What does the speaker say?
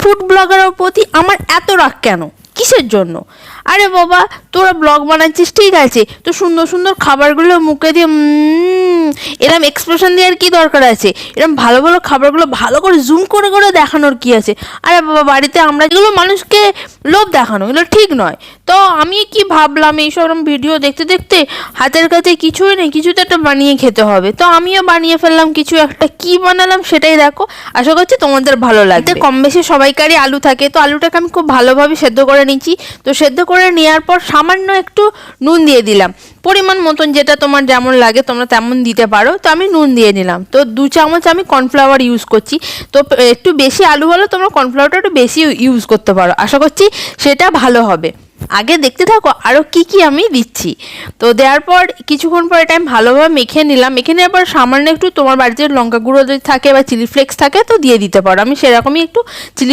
Food ব্লগারের প্রতি আমার এত রাগ কেন? কিসের জন্য? আরে বাবা, তোরা ব্লগ বানাচ্ছিস ঠিক আছে, তো সুন্দর সুন্দর খাবারগুলো মুখে দিয়ে এরম এক্সপ্রেশন দেওয়ার কি দরকার আছে? এরম ভালো ভালো খাবারগুলো ভালো করে জুম করে করে দেখানোর কি আছে? আরে বাবা, বাড়িতে আমরা যেগুলো মানুষকে লোভ দেখানো, এগুলো ঠিক নয়। তো আমি কি ভাবলাম, এইসব ভিডিও দেখতে দেখতে হাতের কাছে কিছুই নেই, কিছু তো একটা বানিয়ে খেতে হবে। তো আমিও বানিয়ে ফেললাম কিছু একটা। কি বানালাম সেটাই দেখো, আশা করছি তোমাদের ভালো লাগবে। কম বেশি সবাইকারই আলু থাকে, তো আলুটাকে আমি খুব ভালোভাবে সেদ্ধ করে নিচ্ছি। তো সেদ্ধ করে নেওয়ার পর সামান্য একটু নুন দিয়ে দিলাম, পরিমাণ মতন, যেটা তোমার যেমন লাগে তোমরা তেমন দিতে পারো। তো আমি নুন দিয়ে নিলাম। তো 2 চামচ আমি কর্নফ্লাওয়ার ইউজ করছি। তো একটু বেশি আলু হলে তোমরা কর্নফ্লাওয়ারটা একটু বেশি ইউজ করতে পারো, আশা করছি সেটা ভালো হবে। আগে দেখতে থাকো আরও কি কি আমি দিচ্ছি। তো দেওয়ার পর কিছুক্ষণ পর এটা আমি ভালোভাবে মেখে নিলাম। মেখে নেওয়ার পর সামান্য একটু তোমার বাড়িতে লঙ্কা গুঁড়ো যদি থাকে বা চিলি ফ্লেক্স থাকে তো দিয়ে দিতে পারো। আমি সেরকমই একটু চিলি